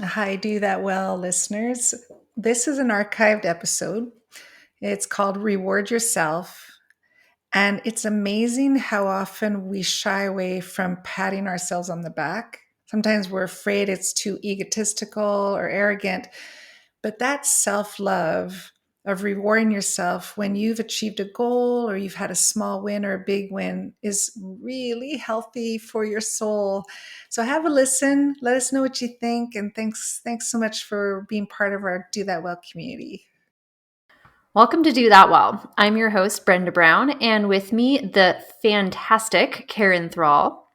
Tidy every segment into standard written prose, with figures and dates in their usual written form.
Hi, Do That Well, listeners. This is an archived episode. It's called Reward Yourself. And it's amazing how often we shy away from patting ourselves on the back. Sometimes we're afraid it's too egotistical or arrogant, but that self love of rewarding yourself when you've achieved a goal or you've had a small win or a big win is really healthy for your soul. So have a listen. Let us know what you think. And thanks so much for being part of our Do That Well community. Welcome to Do That Well. I'm your host, Brenda Brown, and with me, the fantastic Karen Thrall.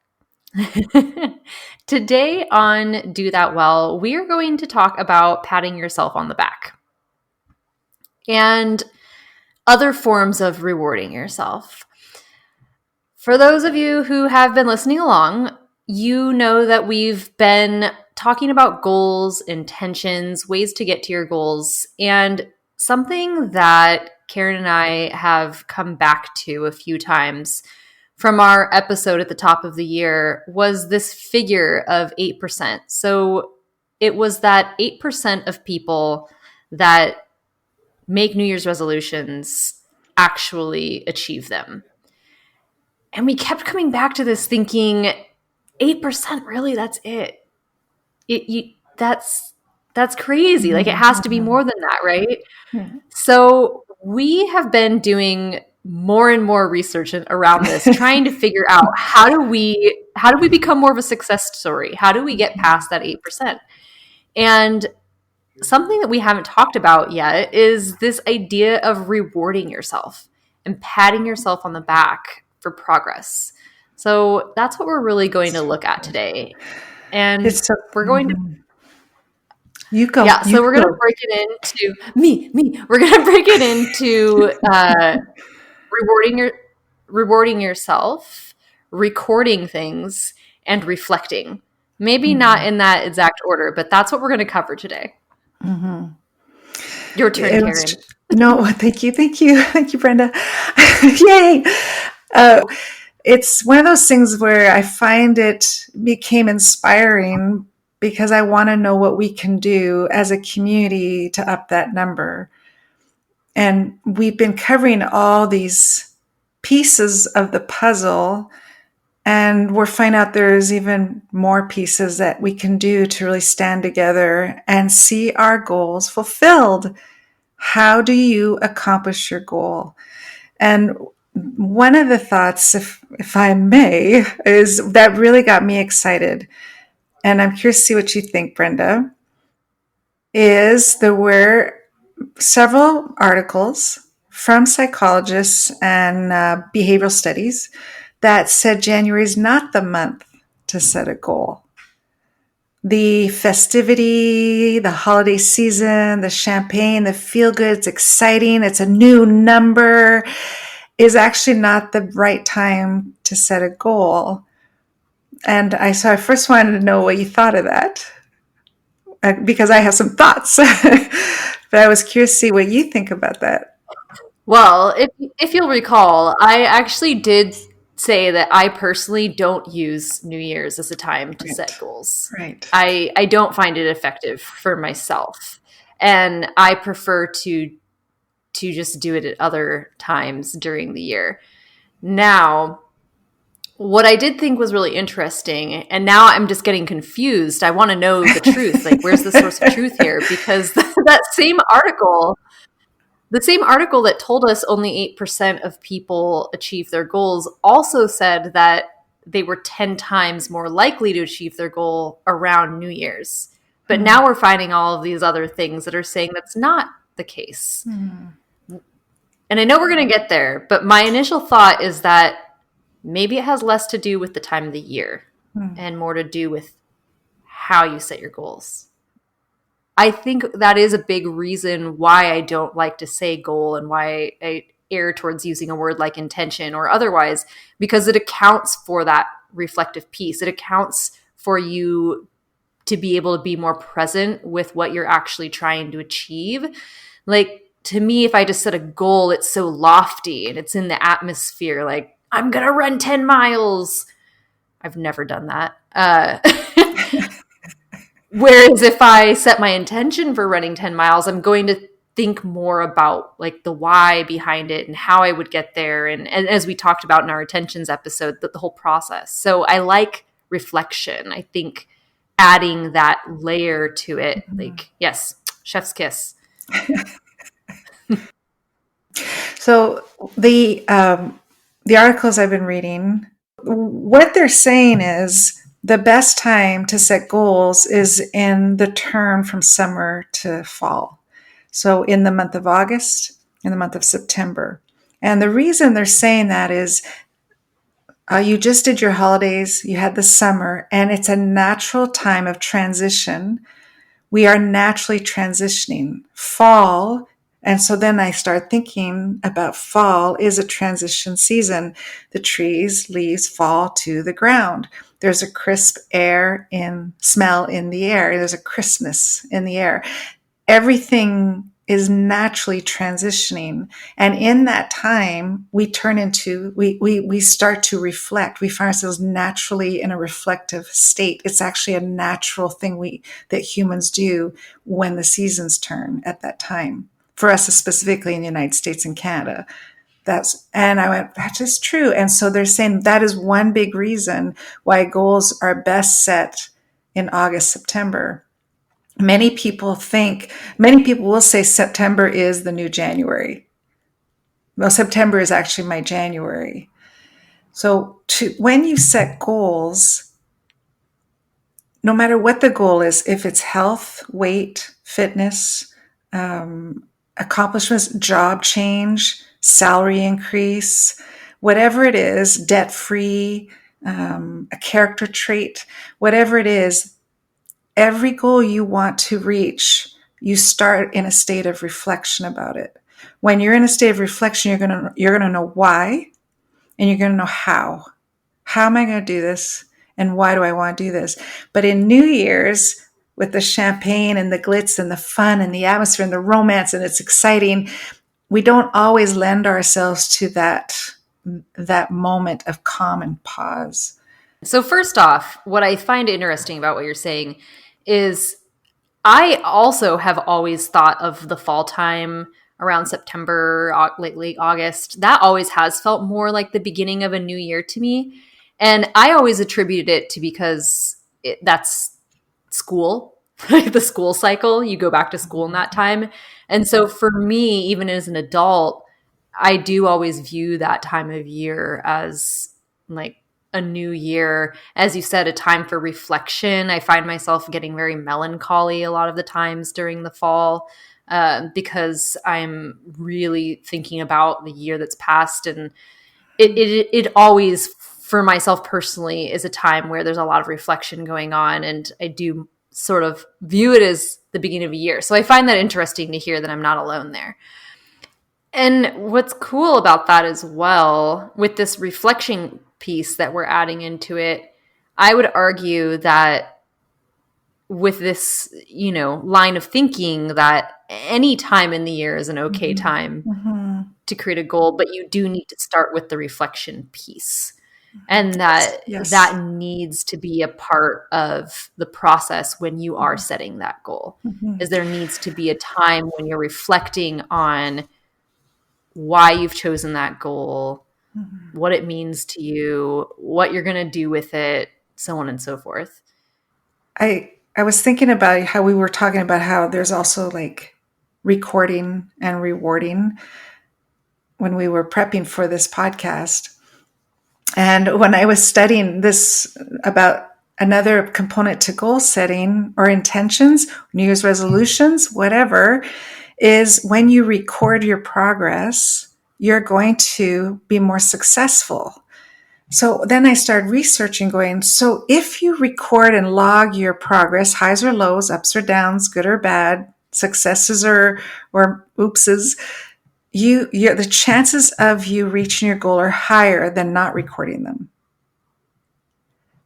Today on Do That Well, we are going to talk about patting yourself on the back and other forms of rewarding yourself. For those of you who have been listening along, you know that we've been talking about goals, intentions, ways to get to your goals, and something that Karen and I have come back to a few times from our episode at the top of the year was this figure of 8%. So it was that 8% of people that make New Year's resolutions actually achieve them. And we kept coming back to this thinking, 8%, really, that's it. That's crazy. Like, it has to be more than that, right? Hmm. So we have been doing more and more research around this, trying to figure out how do we become more of a success story? How do we get past that 8%? And something that we haven't talked about yet is this idea of rewarding yourself and patting yourself on the back for progress. So that's what we're really going to look at today. And we're going to You go. Yeah, so we're going to break it into me. We're going to break it into rewarding yourself, recording things, and reflecting. Maybe not in that exact order, but that's what we're going to cover today. Mm-hmm. Your turn, Karen. No, thank you, Brenda. Yay! It's one of those things where I find it became inspiring because I want to know what we can do as a community to up that number. And we've been covering all these pieces of the puzzle, and we're finding out there's even more pieces that we can do to really stand together and see our goals fulfilled. How do you accomplish your goal? And one of the thoughts, if I may, is that really got me excited. And I'm curious to see what you think, Brenda, is there were several articles from psychologists and behavioral studies that said January is not the month to set a goal. The festivity, the holiday season, the champagne, the feel good, it's exciting, it's a new number, is actually not the right time to set a goal. And so I first wanted to know what you thought of that, because I have some thoughts. But I was curious to see what you think about that. Well, if you'll recall, I actually did say that I personally don't use New Year's as a time to set goals. Right. I don't find it effective for myself. And I prefer to just do it at other times during the year. Now, what I did think was really interesting, and now I'm just getting confused. I want to know the truth. Like, where's the source of truth here? Because the same article that told us only 8% of people achieve their goals also said that they were 10 times more likely to achieve their goal around New Year's. But now we're finding all of these other things that are saying that's not the case. And I know we're going to get there, but my initial thought is that maybe it has less to do with the time of the year and more to do with how you set your goals. I think that is a big reason why I don't like to say goal and why I err towards using a word like intention or otherwise, because it accounts for that reflective piece. It accounts for you to be able to be more present with what you're actually trying to achieve. Like, to me, if I just set a goal, it's so lofty and it's in the atmosphere. Like, I'm going to run 10 miles. I've never done that. Whereas if I set my intention for running 10 miles, I'm going to think more about like the why behind it and how I would get there. And as we talked about in our intentions episode, the whole process. So I like reflection. I think adding that layer to it, like, yes, chef's kiss. So the articles I've been reading, what they're saying is the best time to set goals is in the turn from summer to fall. So in the month of August, in the month of September. And the reason they're saying that is you just did your holidays, you had the summer, and it's a natural time of transition. We are naturally transitioning. Fall, and so then I start thinking about fall is a transition season. The trees, leaves fall to the ground. There's a crisp smell in the air. There's a crispness in the air. Everything is naturally transitioning. And in that time, we start to reflect. We find ourselves naturally in a reflective state. It's actually a natural thing that humans do when the seasons turn at that time. For us, specifically in the United States and Canada. And I went, that is true. And so they're saying that is one big reason why goals are best set in August, September. Many people will say September is the new January. Well, September is actually my January. So when you set goals, no matter what the goal is, if it's health, weight, fitness, accomplishments, job change, salary increase, whatever it is, debt free, a character trait, whatever it is, every goal you want to reach, you start in a state of reflection about it. When you're in a state of reflection, you're gonna know why, and you're gonna know how. How am I going to do this, and why do I want to do this? But in New Year's, with the champagne and the glitz and the fun and the atmosphere and the romance, and it's exciting, we don't always lend ourselves to that moment of calm and pause. So, first off, what I find interesting about what you're saying is I also have always thought of the fall time around September, late August. That always has felt more like the beginning of a new year to me. And I always attributed it to because that's school, like the school cycle. You go back to school in that time. And so for me, even as an adult, I do always view that time of year as like a new year. As you said, a time for reflection. I find myself getting very melancholy a lot of the times during the fall because I'm really thinking about the year that's passed. And it always, for myself personally, is a time where there's a lot of reflection going on. And I do sort of view it as the beginning of a year. So I find that interesting to hear that I'm not alone there. And what's cool about that as well, with this reflection piece that we're adding into it, I would argue that with this, line of thinking that any time in the year is an okay time to create a goal, but you do need to start with the reflection piece. And that needs to be a part of the process when you are setting that goal. Is there needs to be a time when you're reflecting on why you've chosen that goal, what it means to you, what you're going to do with it, so on and so forth. I was thinking about how we were talking about how there's also like recording and rewarding when we were prepping for this podcast. And when I was studying this about another component to goal setting or intentions, New Year's resolutions, whatever, is when you record your progress, you're going to be more successful. So then I started researching going, so if you record and log your progress, highs or lows, ups or downs, good or bad, successes or oopses, the chances of you reaching your goal are higher than not recording them.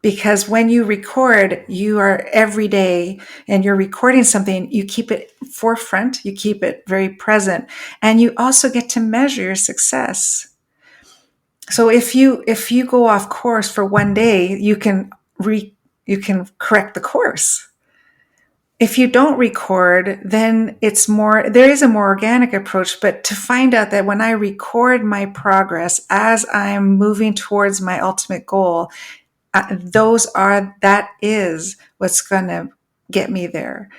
Because when you record, you are every day and you're recording something, you keep it forefront, you keep it very present, and you also get to measure your success. So if you go off course for one day, you can correct the course. if you don't record, then there is a more organic approach. But to find out that when I record my progress as I'm moving towards my ultimate goal, that is what's going to get me there.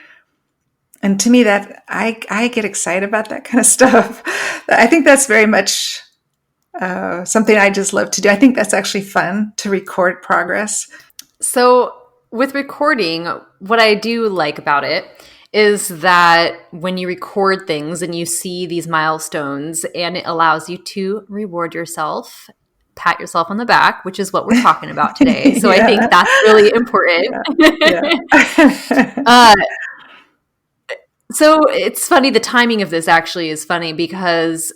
And to me, that I get excited about that kind of stuff. I think that's very much something I just love to do. I think that's actually fun to record progress. So, with recording, what I do like about it is that when you record things and you see these milestones, and it allows you to reward yourself, pat yourself on the back, which is what we're talking about today. So, I think Yeah. that's really important. Yeah. uh, so, it's funny, the timing of this actually is funny because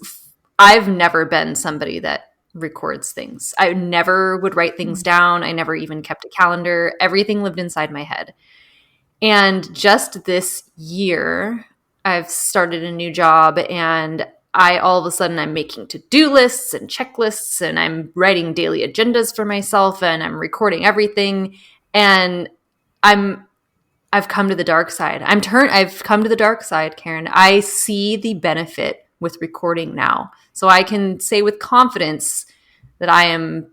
I've never been somebody that records things. I never would write things down. I never even kept a calendar. Everything lived inside my head. And just this year, I've started a new job, and all of a sudden I'm making to-do lists and checklists, and I'm writing daily agendas for myself, and I'm recording everything. And I've come to the dark side. I've come to the dark side, Karen. I see the benefit with recording now. So I can say with confidence that I am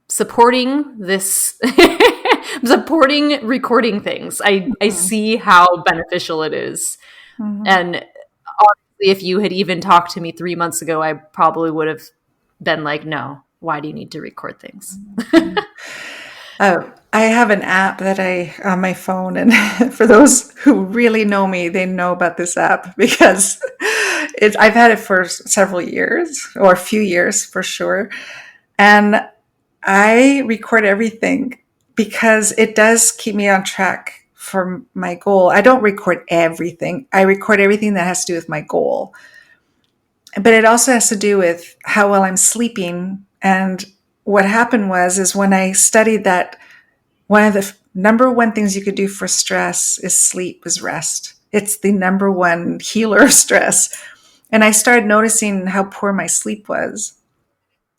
supporting this, supporting recording things. I see how beneficial it is. Mm-hmm. And honestly, if you had even talked to me 3 months ago, I probably would have been like, no, why do you need to record things? I have an app that on my phone, and for those who really know me, they know about this app because I've had it for several years, or a few years for sure. And I record everything because it does keep me on track for my goal. I don't record everything. I record everything that has to do with my goal. But it also has to do with how well I'm sleeping. And what happened is when I studied that, one of the number one things you could do for stress is sleep, is rest. It's the number one healer of stress. And I started noticing how poor my sleep was.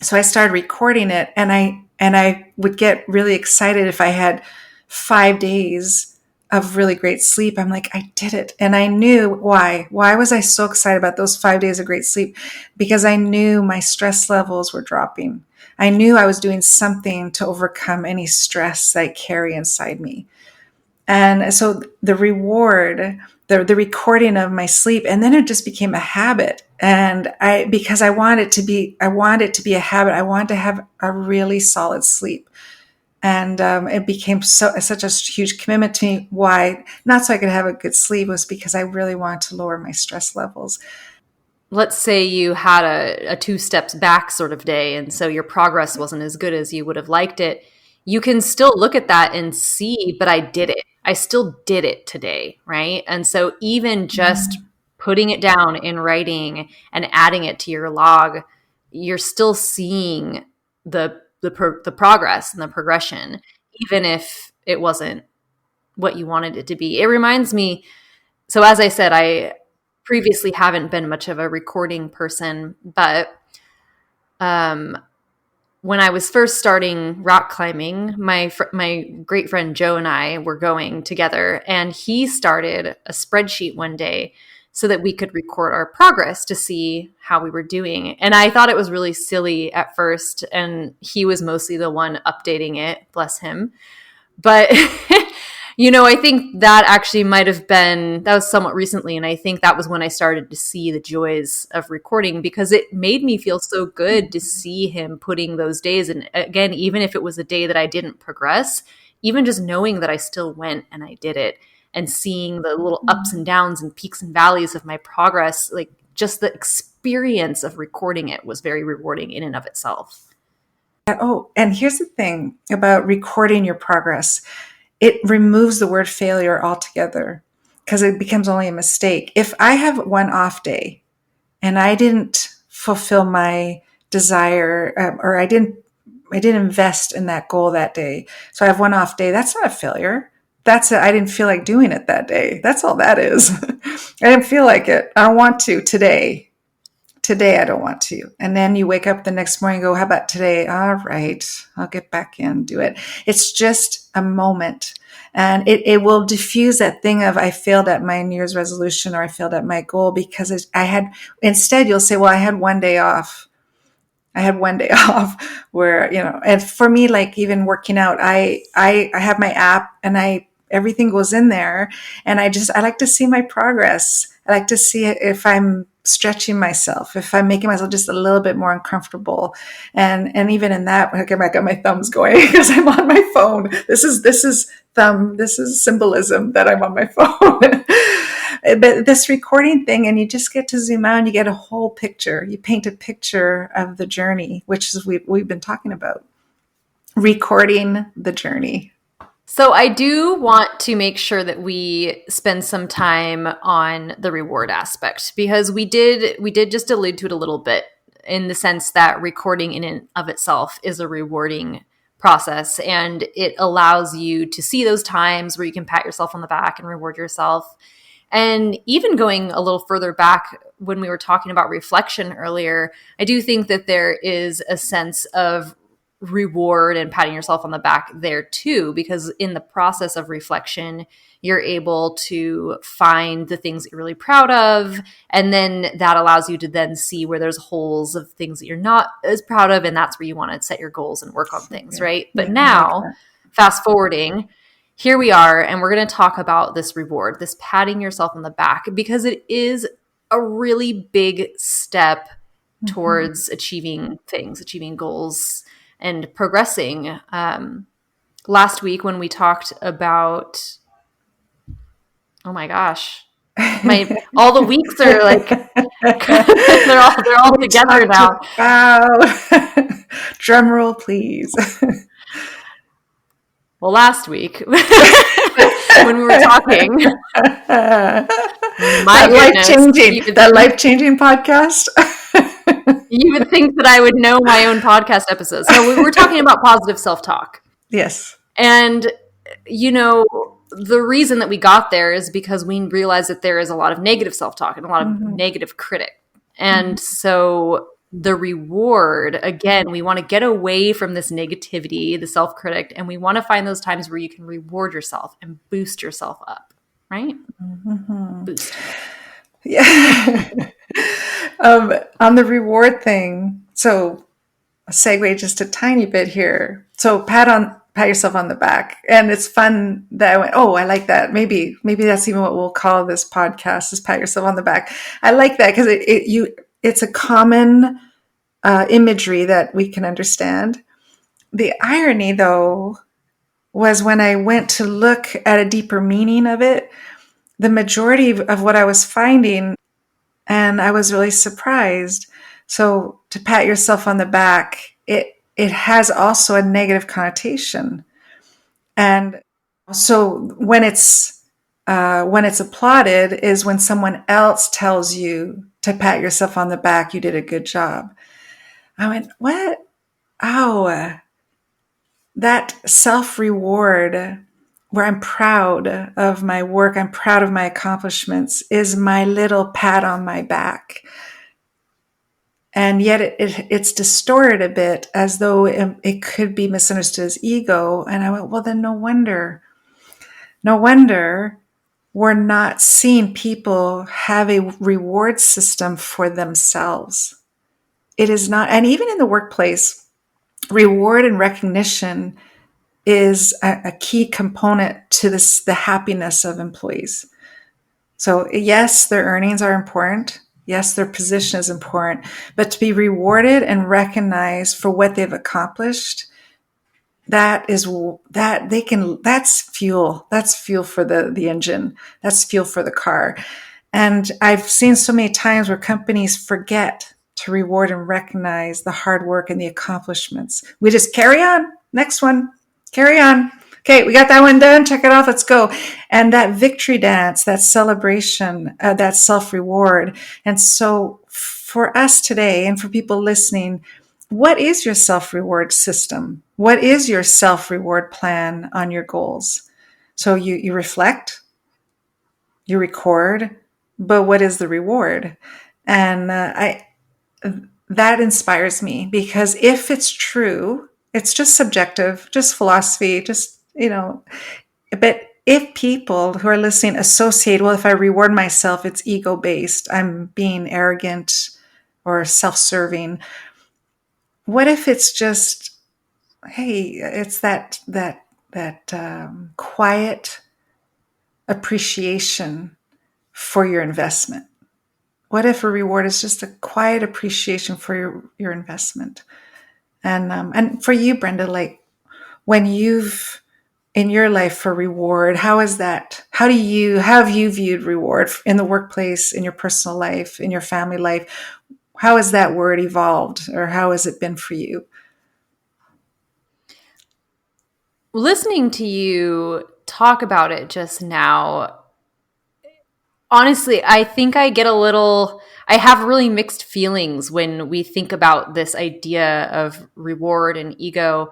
So I started recording it, and I would get really excited if I had 5 days of really great sleep. I'm like, I did it. And I knew why. Why was I so excited about those 5 days of great sleep? Because I knew my stress levels were dropping. I knew I was doing something to overcome any stress that I carry inside me. And so the reward, the recording of my sleep, and then it just became a habit. And because I want it to be a habit. I wanted to have a really solid sleep. And it became such a huge commitment to me. Why? Not so I could have a good sleep, was because I really wanted to lower my stress levels. Let's say you had a 2 steps back sort of day, and so your progress wasn't as good as you would have liked it. You can still look at that and see, but I did it. I still did it today, right? And so even just putting it down in writing and adding it to your log, you're still seeing the progress and the progression, even if it wasn't what you wanted it to be. It reminds me, so as I said, I previously haven't been much of a recording person, but when I was first starting rock climbing, my great friend Joe and I were going together, and he started a spreadsheet one day so that we could record our progress to see how we were doing. And I thought it was really silly at first, and he was mostly the one updating it, bless him. But I think that actually that was somewhat recently. And I think that was when I started to see the joys of recording, because it made me feel so good to see him putting those days. And again, even if it was a day that I didn't progress, even just knowing that I still went and I did it, and seeing the little ups and downs and peaks and valleys of my progress, like just the experience of recording it was very rewarding in and of itself. Oh, and here's the thing about recording your progress. It removes the word failure altogether, because it becomes only a mistake. If I have one off day and I didn't fulfill my desire, or I didn't invest in that goal that day, so I have one off day, that's not a failure. I didn't feel like doing it that day. That's all that is. I didn't feel like it. I don't want to today. today I don't want to. And then you wake up the next morning and go, how about today? All right, I'll get back in, do it. It's just a moment. And it will diffuse that thing of I failed at my New Year's resolution or I failed at my goal because I had, instead you'll say, well, I had one day off. I had one day off where, and for me, like even working out, I have my app and everything goes in there and I like to see my progress. I like to see if I'm stretching myself, if I'm making myself just a little bit more uncomfortable. And even in that, I got my thumbs going because I'm on my phone. This is symbolism that I'm on my phone. But this recording thing, and you just get to zoom out and you get a whole picture. You paint a picture of the journey, which is we've been talking about. Recording the journey. So I do want to make sure that we spend some time on the reward aspect, because we did just allude to it a little bit in the sense that recording in and of itself is a rewarding process, and it allows you to see those times where you can pat yourself on the back and reward yourself. And even going a little further back when we were talking about reflection earlier, I do think that there is a sense of reward and patting yourself on the back there too, because in the process of reflection, you're able to find the things that you're really proud of. And then that allows you to then see where there's holes of things that you're not as proud of. And that's where you want to set your goals and work on things, right? But now, fast forwarding, here we are, and we're going to talk about this reward, this patting yourself on the back, because it is a really big step towards achieving things, achieving goals, and progressing. Last week when we talked about, oh my gosh, all the weeks are like they're all together now. Wow. Drum roll, please. Well, last week when we were talking, that life-changing podcast. You would think that I would know my own podcast episodes. So we were talking about positive self-talk. Yes. And, the reason that we got there is because we realized that there is a lot of negative self-talk and a lot of negative critic. And so the reward, again, we want to get away from this negativity, the self-critic, and we want to find those times where you can reward yourself and boost yourself up, right? Boost. Yeah. On the reward thing, so a segue just a tiny bit here. So pat yourself on the back. And it's fun that I went, oh, I like that. Maybe that's even what we'll call this podcast, is pat yourself on the back. I like that because it's a common imagery that we can understand. The irony, though, was when I went to look at a deeper meaning of it, the majority of what I was finding, and I was really surprised. So to pat yourself on the back, it has also a negative connotation. And so when it's applauded is when someone else tells you to pat yourself on the back, you did a good job. I went, what? Oh, that self-reward where I'm proud of my work, I'm proud of my accomplishments, is my little pat on my back. And yet it's distorted a bit as though it could be misunderstood as ego. And I went, well, then no wonder we're not seeing people have a reward system for themselves. It is not, and even in the workplace, reward and recognition is a key component to the happiness of employees. So yes, their earnings are important. Yes, their position is important, but to be rewarded and recognized for what they've accomplished, that's fuel. That's fuel for the engine. That's fuel for the car. And I've seen so many times where companies forget to reward and recognize the hard work and the accomplishments. We just carry on. Next one. Carry on. Okay, we got that one done. Check it off. Let's go. And that victory dance, that celebration, that self-reward. And so for us today and for people listening, what is your self-reward system? What is your self-reward plan on your goals? So you reflect, you record, but what is the reward? And that inspires me, because if it's true, it's just subjective, just philosophy, just, but if people who are listening associate, well, if I reward myself, it's ego based, I'm being arrogant or self serving. What if it's just, hey, it's that quiet appreciation for your investment? What if a reward is just a quiet appreciation for your investment? And for you, Brenda, like when you've in your life for reward, how is that? How have you viewed reward in the workplace, in your personal life, in your family life? How has that word evolved, or how has it been for you? Listening to you talk about it just now, honestly, I think I have really mixed feelings when we think about this idea of reward and ego.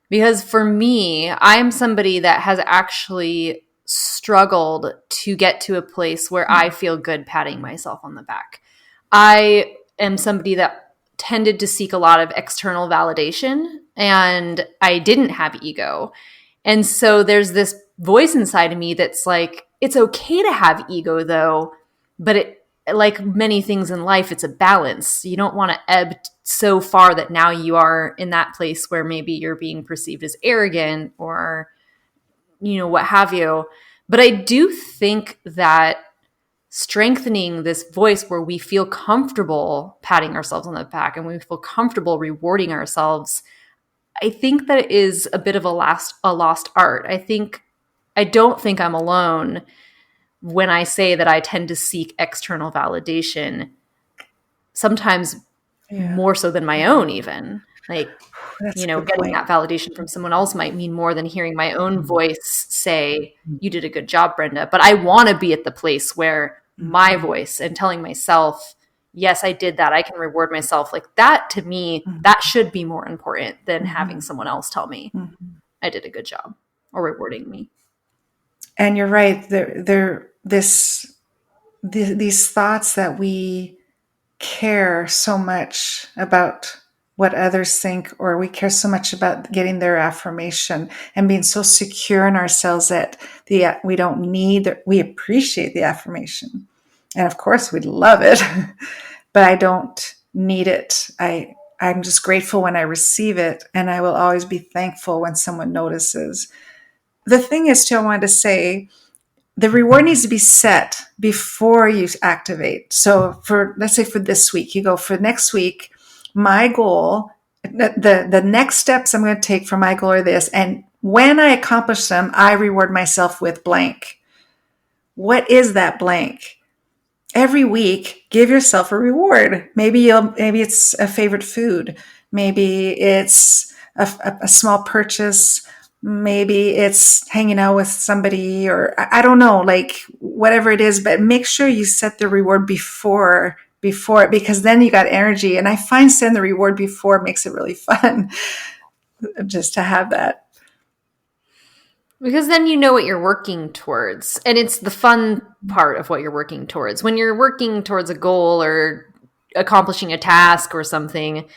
Because for me, I'm somebody that has actually struggled to get to a place where I feel good patting myself on the back. I am somebody that tended to seek a lot of external validation, and I didn't have ego. And so there's this voice inside of me that's like, it's okay to have ego though, but like many things in life, it's a balance. You don't want to ebb so far that now you are in that place where maybe you're being perceived as arrogant or, what have you. But I do think that strengthening this voice where we feel comfortable patting ourselves on the back and we feel comfortable rewarding ourselves, I think that it is a bit of a lost art. I don't think I'm alone when I say that I tend to seek external validation, sometimes Yeah, more so than my own, even. Like, that's a good getting point. that validation from someone else might mean more than hearing my own voice say, you did a good job, Brenda. But I want to be at the place where my voice and telling myself, yes, I did that, I can reward myself. Like that, to me, that should be more important than having someone else tell me I did a good job or rewarding me. And you're right. These thoughts that we care so much about what others think, or we care so much about getting their affirmation and being so secure in ourselves that we don't need, we appreciate the affirmation. And of course, we'd love it, but I don't need it. I'm just grateful when I receive it, and I will always be thankful when someone notices. The thing is, too, I wanted to say, the reward needs to be set before you activate. So let's say for this week, you go for next week, my goal, the next steps I'm going to take for my goal are this. And when I accomplish them, I reward myself with blank. What is that blank? Every week, give yourself a reward. Maybe it's a favorite food. Maybe it's a small purchase. Maybe it's hanging out with somebody, or I don't know, like whatever it is, but make sure you set the reward before it, because then you got energy. And I find setting the reward before makes it really fun just to have that. Because then you know what you're working towards. And it's the fun part of what you're working towards. When you're working towards a goal or accomplishing a task or something,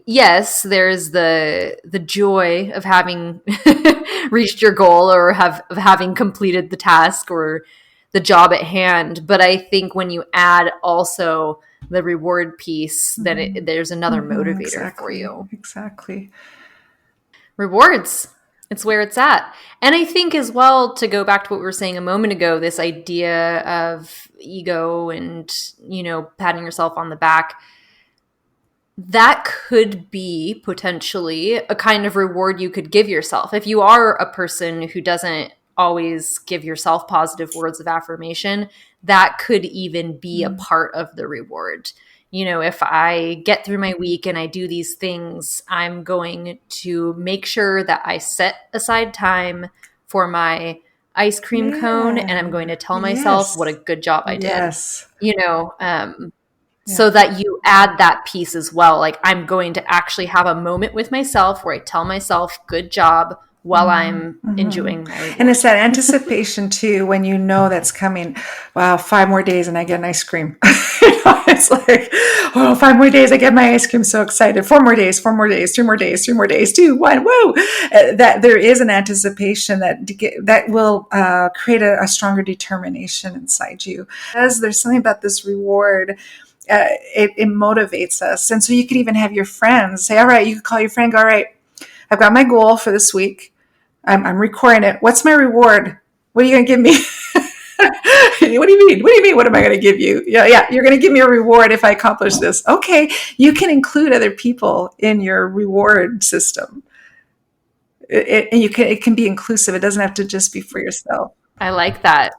yes, there's the joy of having reached your goal or of having completed the task or the job at hand. But I think when you add also the reward piece, then there's another motivator for you. Exactly. Rewards. It's where it's at. And I think as well, to go back to what we were saying a moment ago, this idea of ego and, patting yourself on the back, that could be potentially a kind of reward you could give yourself. If you are a person who doesn't always give yourself positive words of affirmation, that could even be a part of the reward. If I get through my week and I do these things, I'm going to make sure that I set aside time for my ice cream cone, and I'm going to tell myself what a good job I did. Yes. So that you add that piece as well. Like I'm going to actually have a moment with myself where I tell myself, good job, while I'm enjoying my reward. And it's that anticipation too, when you know that's coming. Wow, 5 more days and I get an ice cream. It's like, oh, 5 more days, I get my ice cream. So excited. 4 more days, 4 more days, 3 more days, 3 more days, 2, 1, whoa. That there is an anticipation that will create a stronger determination inside you. Because there's something about this reward. It motivates us. And so you could even have your friends say, all right, you could call your friend, go, all right, I've got my goal for this week. I'm recording it. What's my reward? What are you going to give me? What do you mean? What do you mean? What am I going to give you? Yeah. You're going to give me a reward if I accomplish this. Okay. You can include other people in your reward system. It can be inclusive. It doesn't have to just be for yourself. I like that.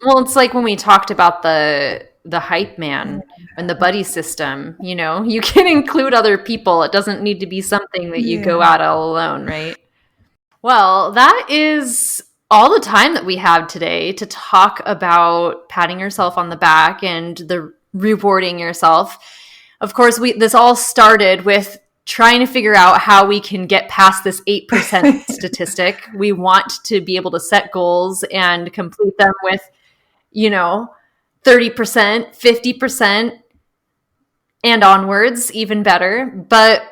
Well, it's like when we talked about the hype man and the buddy system, you can include other people. It doesn't need to be something that you go out all alone, right? Well, that is all the time that we have today to talk about patting yourself on the back and the rewarding yourself. Of course, this all started with trying to figure out how we can get past this 8% statistic. We want to be able to set goals and complete them with 30%, 50%, and onwards, even better. But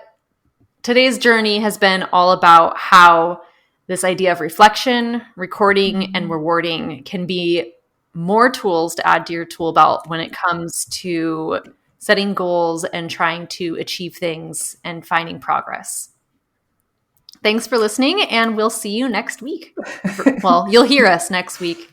today's journey has been all about how this idea of reflection, recording, and rewarding can be more tools to add to your tool belt when it comes to setting goals and trying to achieve things and finding progress. Thanks for listening, and we'll see you next week. Well, you'll hear us next week.